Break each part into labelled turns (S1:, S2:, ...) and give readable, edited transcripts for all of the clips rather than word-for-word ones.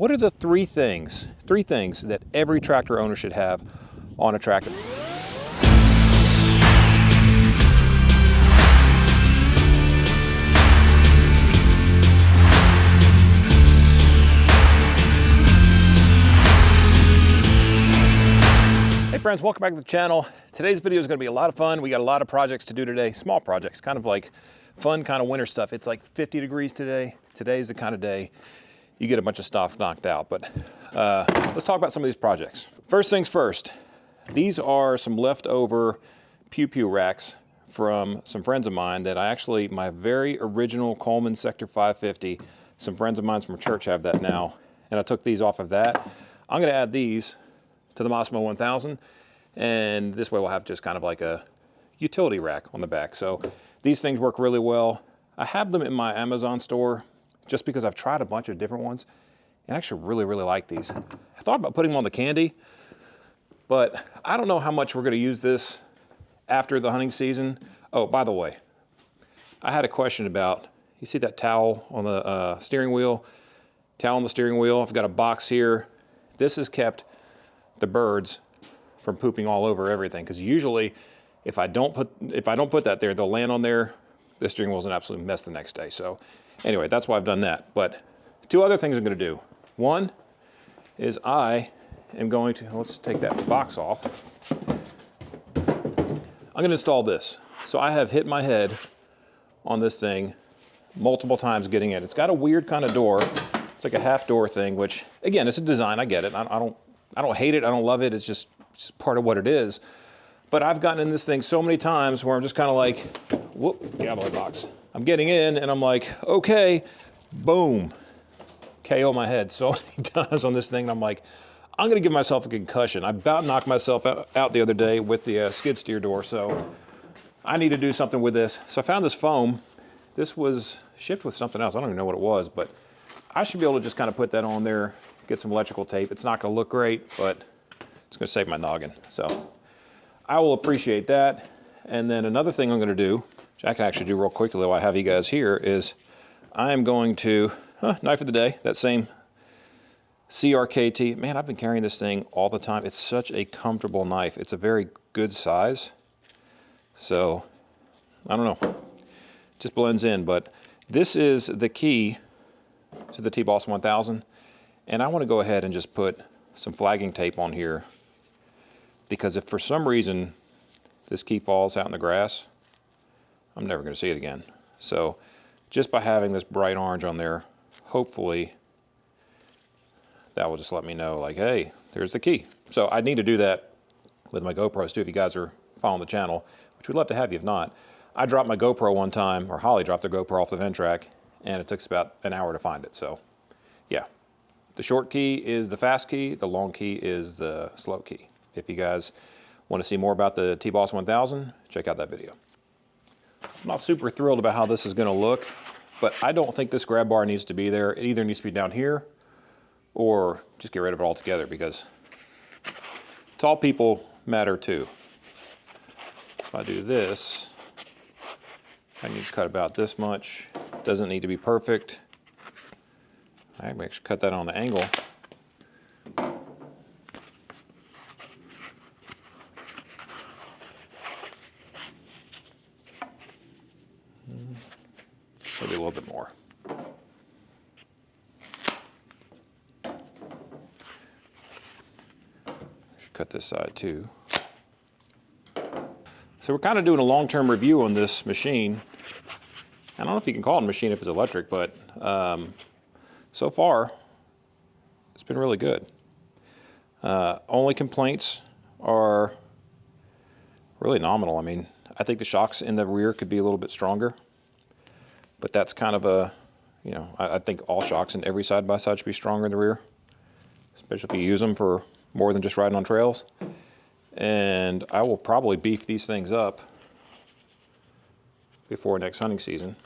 S1: What are the three things that every tractor owner should have on a tractor? Hey friends, welcome back to the channel. Today's video is going to be a lot of fun. We got a lot of projects to do today, small projects, kind of like fun kind of winter stuff. It's like 50 degrees today. Today's the kind of day you get a bunch of stuff knocked out, but let's talk about some of these projects. First things first, these are some leftover pew-pew racks from some friends of mine that my very original Coleman Sector 550, some friends of mine from church have that now, and I took these off of that. I'm gonna add these to the Mossimo 1000, and this way we'll have just kind of like a utility rack on the back. So these things work really well. I have them in my Amazon store just because I've tried a bunch of different ones and I actually really like these. I thought about putting them on the candy, but I don't know how much we're going to use this after the hunting season. Oh, by the way, I had a question about, you see that towel on the steering wheel? Towel on the steering wheel. I've got a box here. This has kept the birds from pooping all over everything, because usually if I don't put that there, they'll land on there. The steering wheel's an absolute mess the next day. So anyway, that's why I've done that. But two other things I'm going to do. One is I am going to, let's take that box off. I'm going to install this. So I have hit my head on this thing multiple times getting it. It's got a weird kind of door. It's like a half door thing, which again, it's a design. I get it. I don't hate it. I don't love it. It's just part of what it is. But I've gotten in this thing so many times where I'm just kind of like, whoop, get out of my box. I'm getting in and I'm like, okay, boom, KO my head so many times on this thing. And I'm like, I'm gonna give myself a concussion. I about knocked myself out the other day with the skid steer door. So I need to do something with this. So I found this foam. This was shipped with something else. I don't even know what it was, but I should be able to just kind of put that on there, get some electrical tape. It's not gonna look great, but it's gonna save my noggin. So I will appreciate that. And then another thing I'm gonna do, which I can actually do real quickly while I have you guys here, is I am going to, knife of the day, that same CRKT. Man, I've been carrying this thing all the time. It's such a comfortable knife. It's a very good size. So, I don't know, it just blends in, but this is the key to the TBoss 1000. And I wanna go ahead and just put some flagging tape on here, because if for some reason this key falls out in the grass, I'm never going to see it again. So just by having this bright orange on there, hopefully that will just let me know, like, hey, there's the key. So I need to do that with my GoPros too, if you guys are following the channel, which we'd love to have you if not. I dropped my GoPro one time, or Holly dropped the GoPro off the vent track, and it took us about an hour to find it. So yeah, the short key is the fast key, the long key is the slow key. If you guys want to see more about the TBoss 1000, check out that video. I'm not super thrilled about how this is going to look, but I don't think this grab bar needs to be there. It either needs to be down here or just get rid of it altogether, because tall people matter too. If I do this, I need to cut about this much. Doesn't need to be perfect. I can actually cut that on the angle. Maybe a little bit more. Should cut this side too. So we're kind of doing a long-term review on this machine. I don't know if you can call it a machine if it's electric, but so far it's been really good. Only complaints are really nominal. I mean, I think the shocks in the rear could be a little bit stronger. But that's kind of a, you know, I think all shocks in every side-by-side should be stronger in the rear, especially if you use them for more than just riding on trails. And I will probably beef these things up before next hunting season,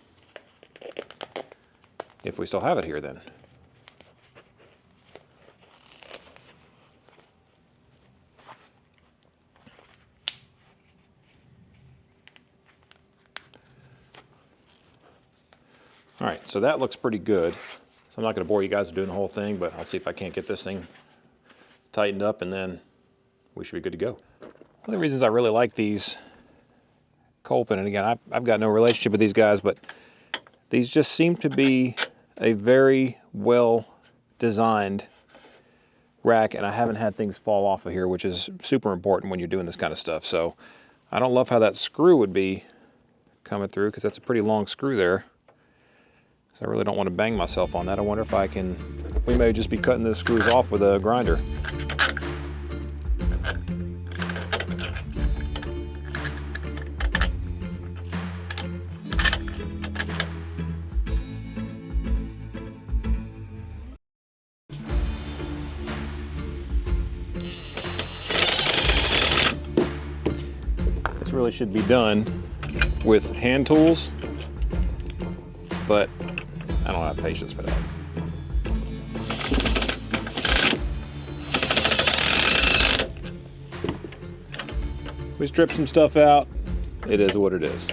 S1: if we still have it here then. All right, so that looks pretty good. So I'm not going to bore you guys with doing the whole thing, but I'll see if I can't get this thing tightened up, and then we should be good to go. One of the reasons I really like these Colpin, and again, I've got no relationship with these guys, but these just seem to be a very well designed rack, and I haven't had things fall off of here, which is super important when you're doing this kind of stuff. So I don't love how that screw would be coming through, because that's a pretty long screw there. So I really don't want to bang myself on that. I wonder if I can, we may just be cutting the screws off with a grinder. This really should be done with hand tools, but I don't have patience for that. We strip some stuff out. It is what it is.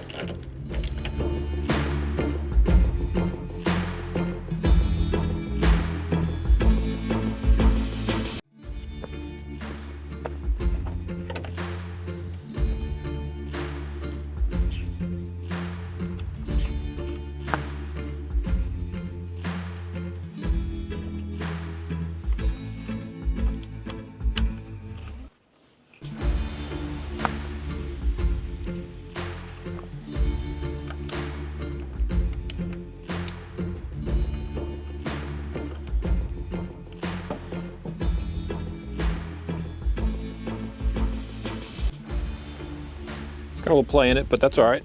S1: Got a little play in it, but that's all right.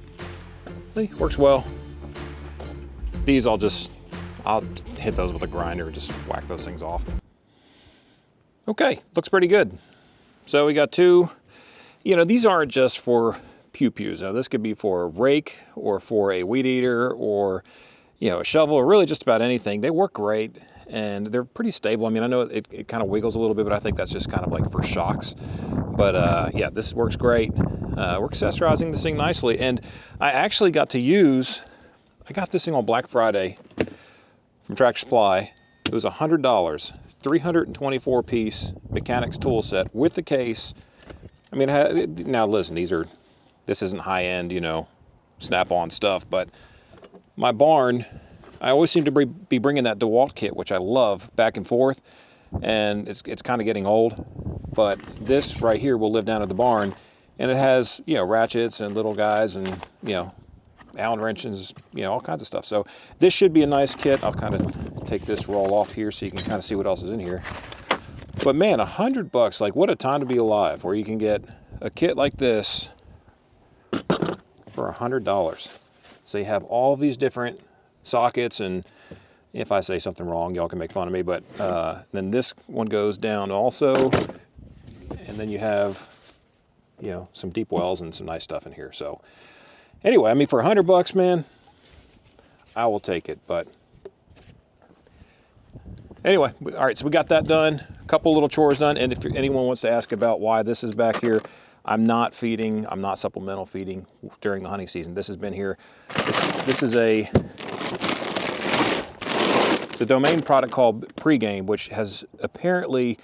S1: It works well. These I'll hit those with a grinder, just whack those things off. Okay, looks pretty good. So we got two, these aren't just for pew-pews. Now this could be for a rake or for a weed eater or, a shovel, or really just about anything. They work great and they're pretty stable. I mean, I know it kind of wiggles a little bit, but I think that's just kind of like for shocks. But yeah, this works great. We're accessorizing this thing nicely. And I actually got I got this thing on Black Friday from Tractor Supply. It was $100, 324 piece mechanics tool set with the case. I mean, now listen, this isn't high end, snap-on stuff, but my barn, I always seem to be bringing that DeWalt kit, which I love, back and forth, and it's kind of getting old. But this right here will live down at the barn, and it has, ratchets and little guys and, Allen wrenches, all kinds of stuff. So this should be a nice kit. I'll kind of take this roll off here so you can kind of see what else is in here. But man, $100, like what a time to be alive, where you can get a kit like this for $100. So you have all these different sockets, and if I say something wrong, y'all can make fun of me, but then this one goes down also, and then you have, some deep wells and some nice stuff in here. So anyway, I mean, for $100, man, I will take it. But anyway, all right, so we got that done, a couple little chores done, and if anyone wants to ask about why this is back here, I'm not supplemental feeding during the hunting season. This has been here. This is it's a domain product called Pregame, which has apparently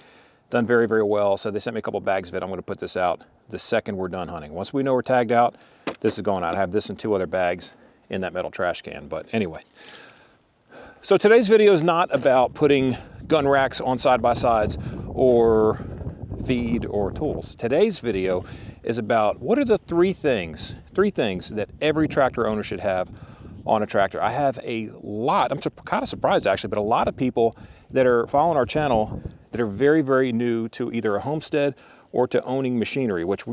S1: done very, very well. So they sent me a couple bags of it. I'm going to put this out the second we're done hunting. Once we know we're tagged out, this is going out. I have this in 2 other bags in that metal trash can. But anyway, so today's video is not about putting gun racks on side-by-sides or feed or tools. Today's video is about what are the three things that every tractor owner should have on a tractor. I have a lot, I'm kind of surprised actually, but a lot of people that are following our channel that are very, very new to either a homestead or to owning machinery, which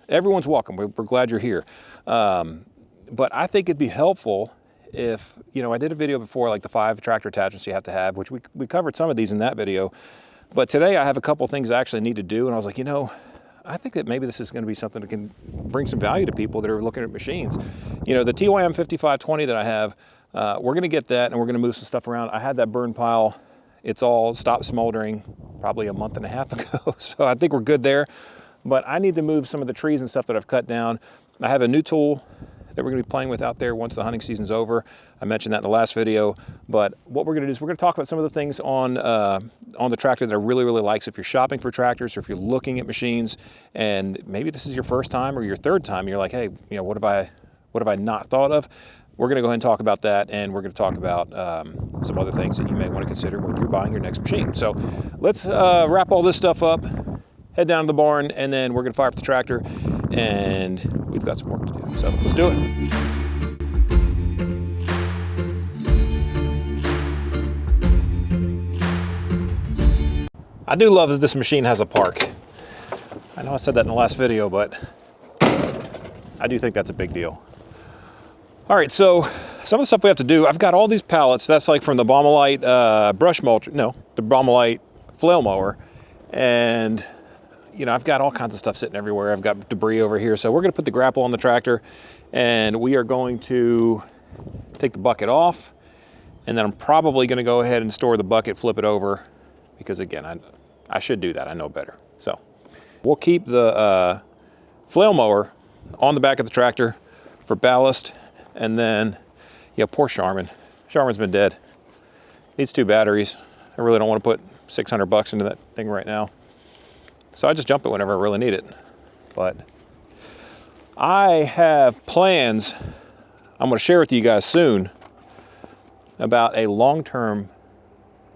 S1: everyone's welcome. We're glad you're here. But I think it'd be helpful if, I did a video before, like the 5 tractor attachments you have to have, which we covered some of these in that video. But today I have a couple things I actually need to do, and I was like, I think that maybe this is going to be something that can bring some value to people that are looking at machines. The TYM 5520 that I have, we're going to get that, and we're going to move some stuff around. I had that burn pile. It's all stopped smoldering probably a month and a half ago, so I think we're good there. But I need to move some of the trees and stuff that I've cut down. I have a new tool that we're gonna be playing with out there once the hunting season's over. I mentioned that in the last video, but what we're gonna do is we're gonna talk about some of the things on the tractor that I really, really like. So if you're shopping for tractors or if you're looking at machines and maybe this is your first time or your third time, and you're like, hey, you know, what have I not thought of? We're gonna go ahead and talk about that, and we're gonna talk about some other things that you may wanna consider when you're buying your next machine. So let's wrap all this stuff up, head down to the barn, and then we're gonna fire up the tractor, and we've got some work to do. So let's do it. I do love that this machine has a park. I know I said that in the last video, but I do think that's a big deal. All right, so some of the stuff we have to do, I've got all these pallets. That's like from the 𝑀𝑎𝑖𝑙 brush mulcher, no, the 𝑀𝑎𝑖𝑙 flail mower. And, you know, I've got all kinds of stuff sitting everywhere. I've got debris over here. So we're gonna put the grapple on the tractor, and we are going to take the bucket off, and then I'm probably gonna go ahead and store the bucket, flip it over, because again, I should do that, I know better. So we'll keep the flail mower on the back of the tractor for ballast. And then, yeah, poor Charmin. Charmin's been dead. Needs 2 batteries. I really don't want to put $600 into that thing right now. So I just jump it whenever I really need it. But I have plans I'm going to share with you guys soon about a long-term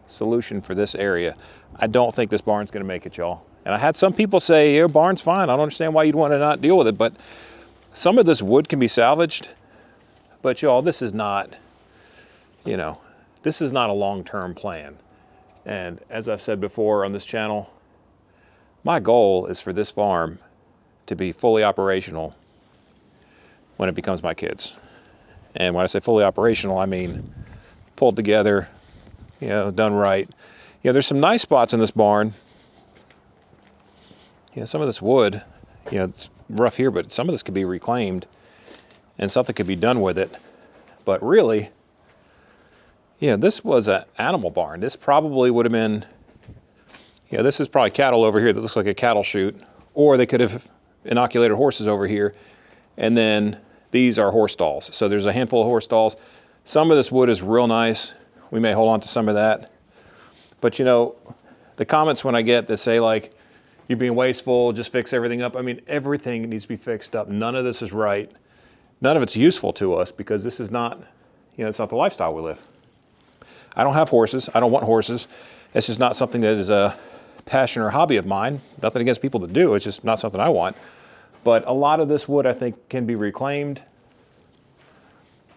S1: solution for this area. I don't think this barn's going to make it, y'all. And I had some people say, yeah, barn's fine. I don't understand why you'd want to not deal with it. But some of this wood can be salvaged. But y'all, this is not, you know, this is not a long-term plan. And as I've said before on this channel, my goal is for this farm to be fully operational when it becomes my kids. And when I say fully operational, I mean pulled together, you know, done right. You know, there's some nice spots in this barn. You know, some of this wood, you know, it's rough here, but some of this could be reclaimed and something could be done with it. But really, yeah, this was an animal barn. This probably would have been, yeah, this is probably cattle over here that looks like a cattle chute, or they could have inoculated horses over here. And then these are horse stalls. So there's a handful of horse stalls. Some of this wood is real nice. We may hold on to some of that. But you know, the comments when I get that say like, you're being wasteful, just fix everything up. I mean, everything needs to be fixed up. None of this is right. None of it's useful to us because this is not, you know, it's not the lifestyle we live. I don't have horses. I don't want horses. It's just not something that is a passion or hobby of mine. Nothing against people that do. It's just not something I want. But a lot of this wood, I think, can be reclaimed.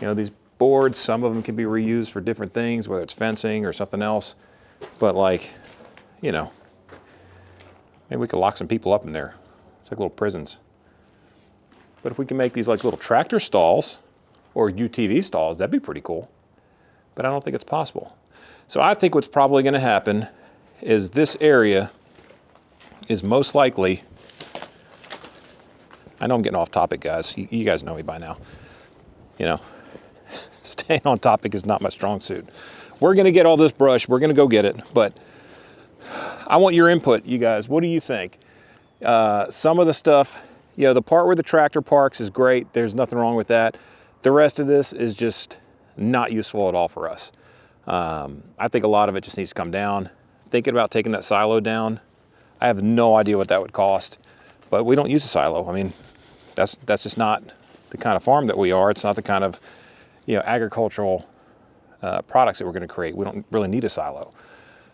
S1: You know, these boards, some of them can be reused for different things, whether it's fencing or something else. But like, you know, maybe we could lock some people up in there. It's like little prisons. But if we can make these like little tractor stalls or UTV stalls, that'd be pretty cool. But I don't think it's possible. So I think what's probably going to happen is this area is most likely, I know I'm getting off topic, guys. You guys know me by now. You know, staying on topic is not my strong suit. We're going to get all this brush. We're going to go get it. But I want your input, you guys. What do you think? Some of the stuff, you know, the part where the tractor parks is great. There's nothing wrong with that. The rest of this is just not useful at all for us. I think a lot of it just needs to come down. Thinking about taking that silo down, I have no idea what that would cost, but we don't use a silo. I mean, that's just not the kind of farm that we are. It's not the kind of, you know, agricultural products that we're going to create. We don't really need a silo.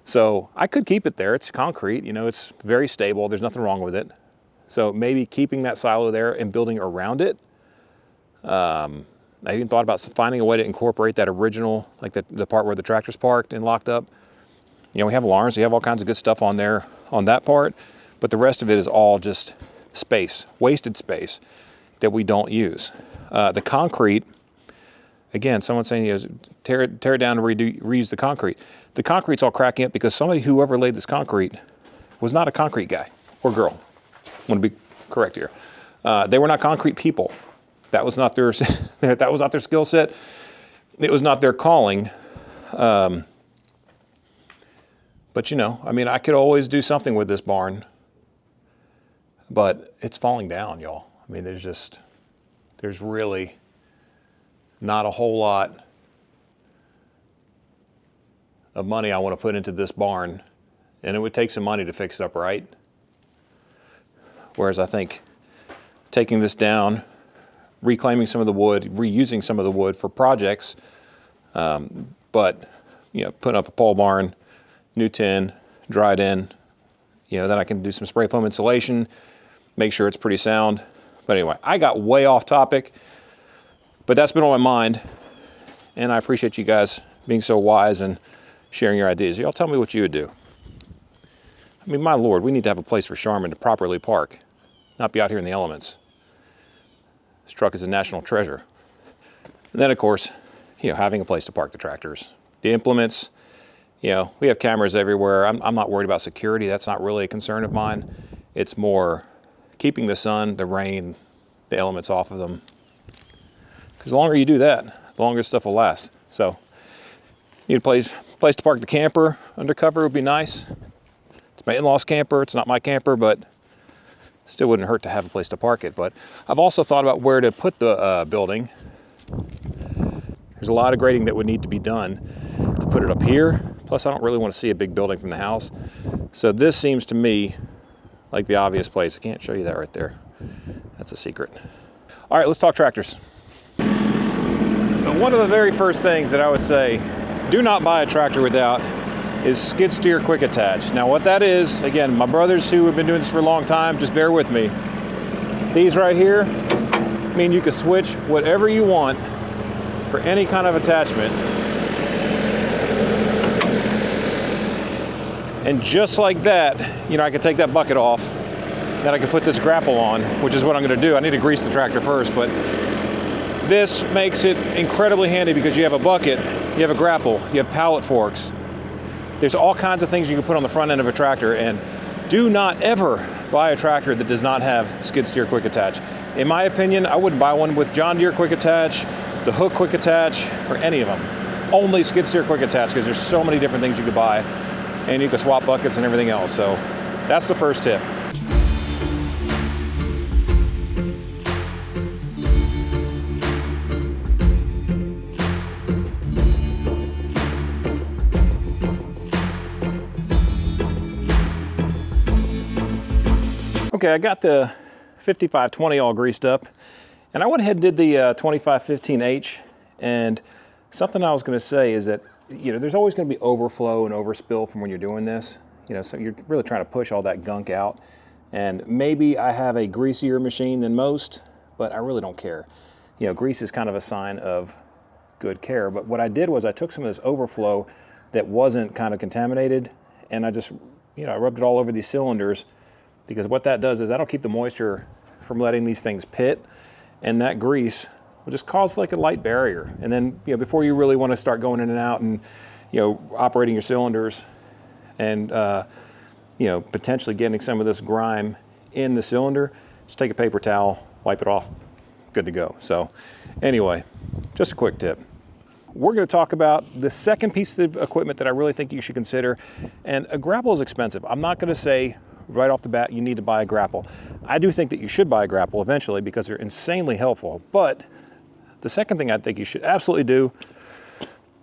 S1: So I could keep it there. It's concrete, you know, it's very stable. There's nothing wrong with it. So maybe keeping that silo there and building around it. I even thought about finding a way to incorporate that original, like the part where the tractor's parked and locked up. You know, we have alarms, we have all kinds of good stuff on there on that part, but the rest of it is all just space, wasted space that we don't use. The concrete, again, someone's saying, you know, tear it down and reuse the concrete. The concrete's all cracking up because whoever laid this concrete was not a concrete guy or girl. I want to be correct here. They were not concrete people. That was not their that was not their skill set. It was not their calling. But you know, I mean, I could always do something with this barn, but it's falling down, y'all. I mean, there's really not a whole lot of money I want to put into this barn, and it would take some money to fix it up right. Whereas I think taking this down, reclaiming some of the wood, reusing some of the wood for projects, but you know, putting up a pole barn, new tin, dried in, you know, then I can do some spray foam insulation, make sure it's pretty sound. But anyway, I got way off topic, but that's been on my mind, and I appreciate you guys being so wise and sharing your ideas. Y'all tell me what you would do. I mean, my Lord, we need to have a place for Charmin to properly park, not be out here in the elements. This truck is a national treasure. And then, of course, you know, having a place to park the tractors. The implements, you know, we have cameras everywhere. I'm not worried about security. That's not really a concern of mine. It's more keeping the sun, the rain, the elements off of them. Because the longer you do that, the longer stuff will last. So, need a place to park the camper. Undercover would be nice. It's my in-laws camper. It's not my camper, but still wouldn't hurt to have a place to park it. But I've also thought about where to put the building. There's a lot of grading that would need to be done to put it up here. Plus, I don't really want to see a big building from the house. So this seems to me like the obvious place. I can't show you that right there. That's a secret. All right, let's talk tractors. So one of the very first things that I would say, do not buy a tractor without is skid steer quick attach. Now what that is, again, my brothers who have been doing this for a long time, just bear with me. These right here mean you can switch whatever you want for any kind of attachment. And just like that, you know, I can take that bucket off, then I can put this grapple on, which is what I'm gonna do. I need to grease the tractor first, but this makes it incredibly handy because you have a bucket, you have a grapple, you have pallet forks. There's all kinds of things you can put on the front end of a tractor, and do not ever buy a tractor that does not have skid steer quick attach. In my opinion, I wouldn't buy one with John Deere quick attach, the Hook quick attach, or any of them. Only skid steer quick attach, because there's so many different things you could buy, and you can swap buckets and everything else. So that's the first tip. Okay, I got the 5520 all greased up, and I went ahead and did the 2515H, and something I was gonna say is that, you know, there's always gonna be overflow and overspill from when you're doing this, you know, so you're really trying to push all that gunk out, and maybe I have a greasier machine than most, but I really don't care. You know, grease is kind of a sign of good care, but what I did was I took some of this overflow that wasn't kind of contaminated, and I just, you know, I rubbed it all over these cylinders, because what that does is that'll keep the moisture from letting these things pit, and that grease will just cause like a light barrier. And then, you know, before you really want to start going in and out and, you know, operating your cylinders and, you know, potentially getting some of this grime in the cylinder, just take a paper towel, wipe it off, good to go. So anyway, just a quick tip. We're going to talk about the second piece of equipment that I really think you should consider, and a grapple is expensive. I'm not going to say right off the bat you need to buy a grapple. I do think that you should buy a grapple eventually because they're insanely helpful, but the second thing I think you should absolutely do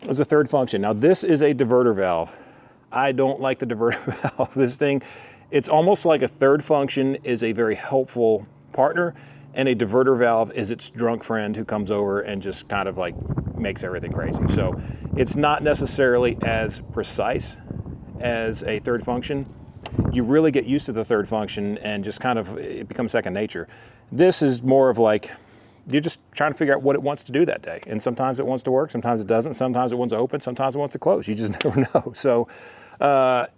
S1: is a third function. Now this is a diverter valve. I don't like the diverter valve. This thing, it's almost like a third function is a very helpful partner, and a diverter valve is its drunk friend who comes over and just kind of like makes everything crazy. So it's not necessarily as precise as a third function. You really get used to the third function and just kind of, it becomes second nature. This is more of like, you're just trying to figure out what it wants to do that day. And sometimes it wants to work, sometimes it doesn't, sometimes it wants to open, sometimes it wants to close. You just never know. So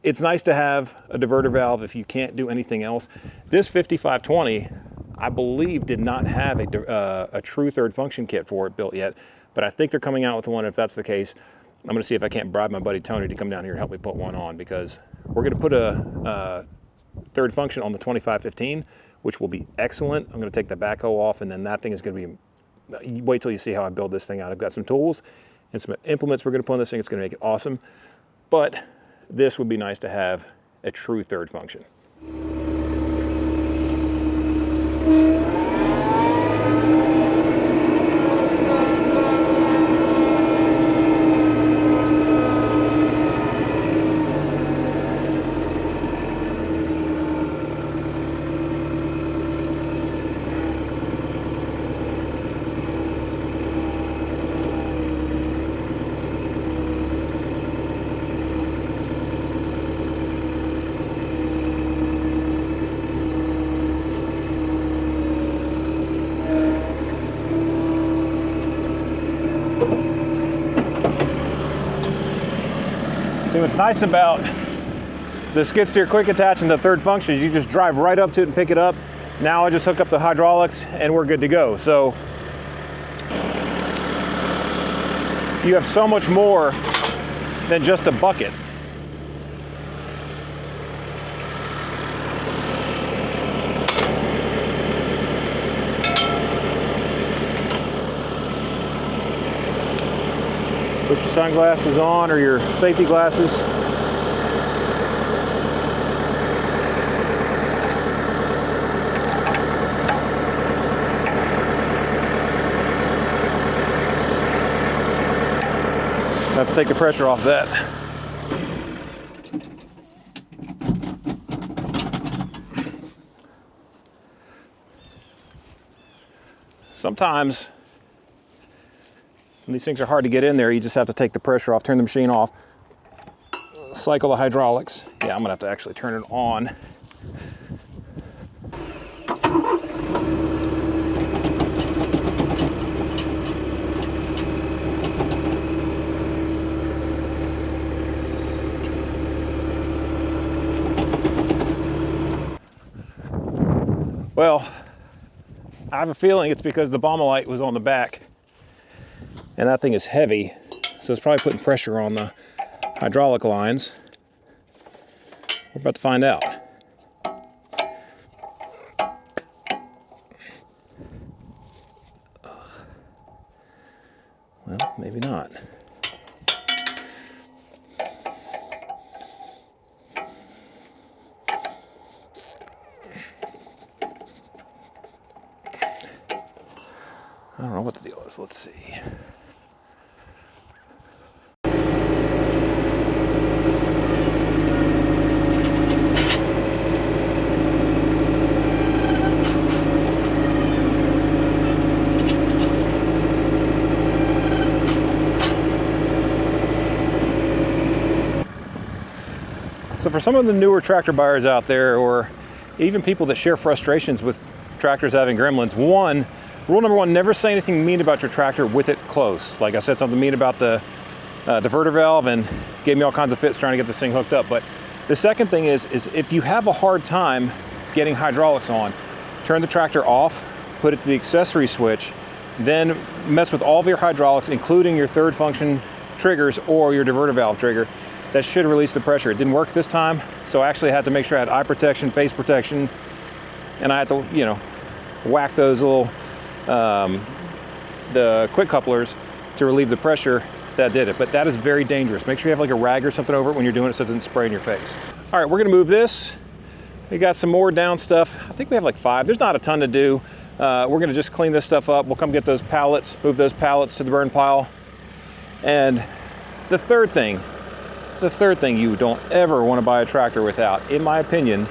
S1: it's nice to have a diverter valve if you can't do anything else. This 5520, I believe, did not have a true third function kit for it built yet, but I think they're coming out with one. If that's the case, I'm gonna see if I can't bribe my buddy Tony to come down here and help me put one on, because we're gonna put a third function on the 2515, which will be excellent. I'm gonna take the backhoe off, and then that thing is gonna be, wait till you see how I build this thing out. I've got some tools and some implements we're gonna put on this thing. It's gonna make it awesome. But this would be nice to have a true third function. See, what's nice about the skid steer quick attach and the third function is you just drive right up to it and pick it up. Now I just hook up the hydraulics and we're good to go. So you have so much more than just a bucket. Put your sunglasses on or your safety glasses. Let's take the pressure off that. Sometimes when these things are hard to get in there, you just have to take the pressure off, turn the machine off, cycle the hydraulics. Yeah, I'm gonna have to actually turn it on. Well, I have a feeling it's because the 𝑚𝑎𝑖𝑙 was on the back and that thing is heavy, so it's probably putting pressure on the hydraulic lines. We're about to find out. Well, maybe not. I don't know what the deal is. Let's see. So for some of the newer tractor buyers out there, or even people that share frustrations with tractors having gremlins, rule number one, never say anything mean about your tractor with it close. Like I said something mean about the diverter valve and gave me all kinds of fits trying to get this thing hooked up. But the second thing is if you have a hard time getting hydraulics on, turn the tractor off, put it to the accessory switch, then mess with all of your hydraulics, including your third function triggers or your diverter valve trigger. That should release the pressure. It didn't work this time, so I actually had to make sure I had eye protection, face protection, and I had to, you know, whack those little the quick couplers to relieve the pressure. That did it, but that is very dangerous. Make sure you have like a rag or something over it when you're doing it so it doesn't spray in your face. All right, we're gonna move this. We got some more down stuff. I think we have like 5. There's not a ton to do. We're gonna just clean this stuff up. We'll come get those pallets, move those pallets to the burn pile. And the third thing you don't ever want to buy a tractor without, in my opinion,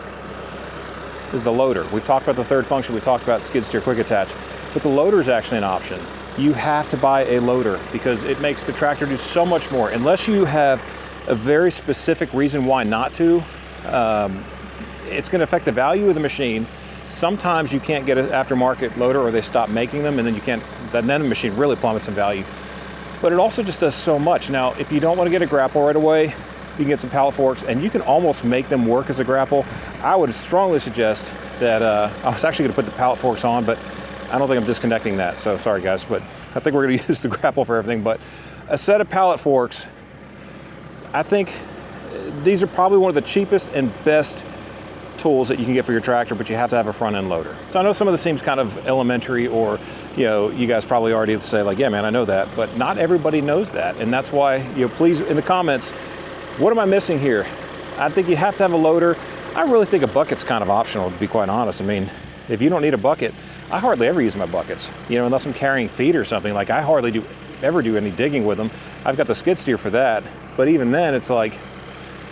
S1: is the loader. We've talked about the third function, we talked about skid steer quick attach, but the loader is actually an option. You have to buy a loader because it makes the tractor do so much more. Unless you have a very specific reason why not to, it's going to affect the value of the machine. Sometimes you can't get an aftermarket loader or they stop making them, and then the machine really plummets in value. But it also just does so much. Now, if you don't want to get a grapple right away, you can get some pallet forks, and you can almost make them work as a grapple. I would strongly suggest that, I was actually going to put the pallet forks on, but I don't think I'm disconnecting that, so sorry guys, but I think we're going to use the grapple for everything. But a set of pallet forks, I think these are probably one of the cheapest and best tools that you can get for your tractor, but you have to have a front end loader. So I know some of this seems kind of elementary, or you know, you guys probably already say like, yeah man, I know that, but not everybody knows that. And that's why, you know, please in the comments, what am I missing here? I think you have to have a loader. I really think a bucket's kind of optional, to be quite honest. I mean, if you don't need a bucket, I hardly ever use my buckets, you know, unless I'm carrying feed or something. Like I hardly ever do any digging with them. I've got the skid steer for that, but even then it's like,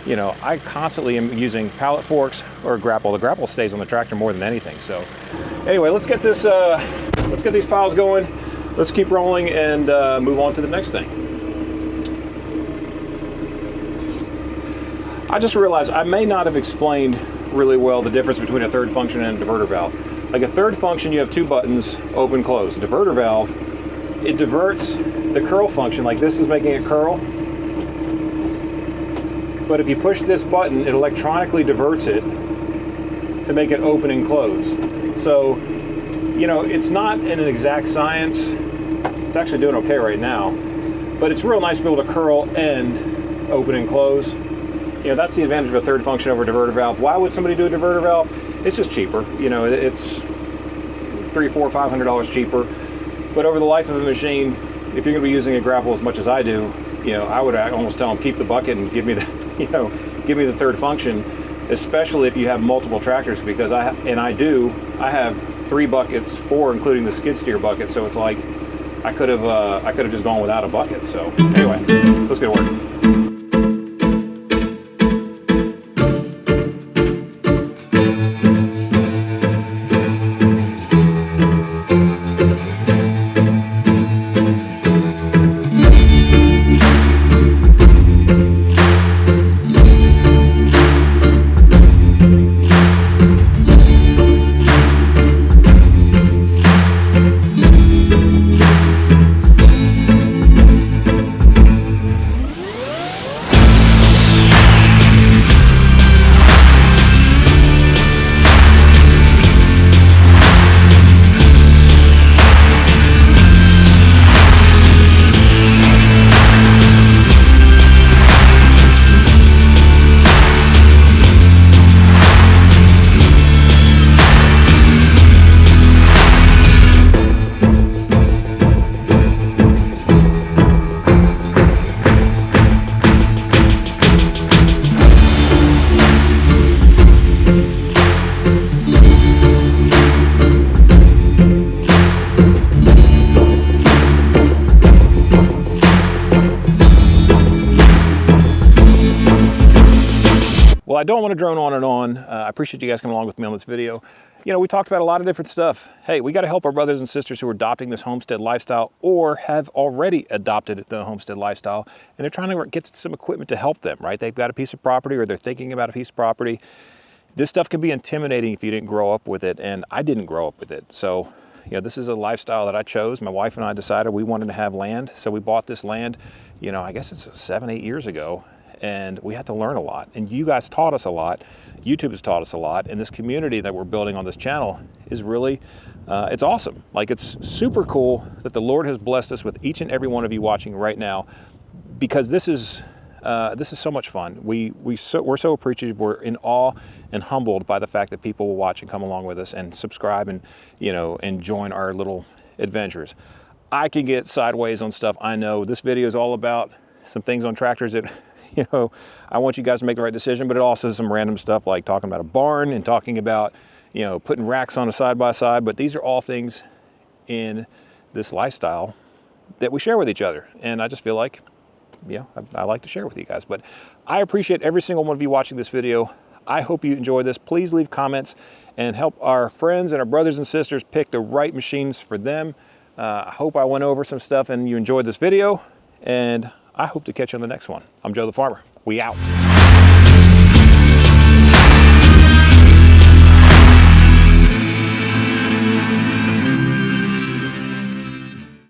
S1: you know, I constantly am using pallet forks or a grapple. The grapple stays on the tractor more than anything. So anyway, let's get this, let's get these piles going. Let's keep rolling and move on to the next thing. I just realized I may not have explained really well the difference between a third function and a diverter valve. Like a third function, you have 2 buttons, open, close. A diverter valve, it diverts the curl function, like this is making it curl. but if you push this button, it electronically diverts it to make it open and close. So, you know, it's not an exact science. It's actually doing okay right now, but it's real nice to be able to curl and open and close. You know, that's the advantage of a third function over a diverter valve. Why would somebody do a diverter valve? It's just cheaper. You know, it's $300, $400, $500 cheaper. But over the life of a machine, if you're going to be using a grapple as much as I do, you know, I would almost tell them keep the bucket and give me the, you know, give me the third function, especially if you have multiple tractors, because I have 3 buckets, 4 including the skid steer bucket. So it's like I could have just gone without a bucket. So anyway, let's get to work. Well, I don't want to drone on and on. I appreciate you guys coming along with me on this video. You know, we talked about a lot of different stuff. Hey, we got to help our brothers and sisters who are adopting this homestead lifestyle or have already adopted the homestead lifestyle, and they're trying to get some equipment to help them, right? They've got a piece of property or they're thinking about a piece of property. This stuff can be intimidating if you didn't grow up with it, and I didn't grow up with it. So, you know, this is a lifestyle that I chose. My wife and I decided we wanted to have land, so we bought this land, you know, I guess it's 7, 8 years ago. And we had to learn a lot, and you guys taught us a lot. YouTube has taught us a lot, and this community that we're building on this channel is really, it's awesome. Like, it's super cool that the Lord has blessed us with each and every one of you watching right now, because this is so much fun. We're so appreciative. We're in awe and humbled by the fact that people will watch and come along with us and subscribe and, you know, and join our little adventures. I can get sideways on stuff. I know this video is all about some things on tractors that, you know, I want you guys to make the right decision, but it also is some random stuff like talking about a barn and talking about, you know, putting racks on a side-by-side. But these are all things in this lifestyle that we share with each other. And I just feel like, yeah, I like to share with you guys. But I appreciate every single one of you watching this video. I hope you enjoy this. Please leave comments and help our friends and our brothers and sisters pick the right machines for them. I hope I went over some stuff and you enjoyed this video. And I hope to catch you on the next one. I'm Joe the Farmer. We out.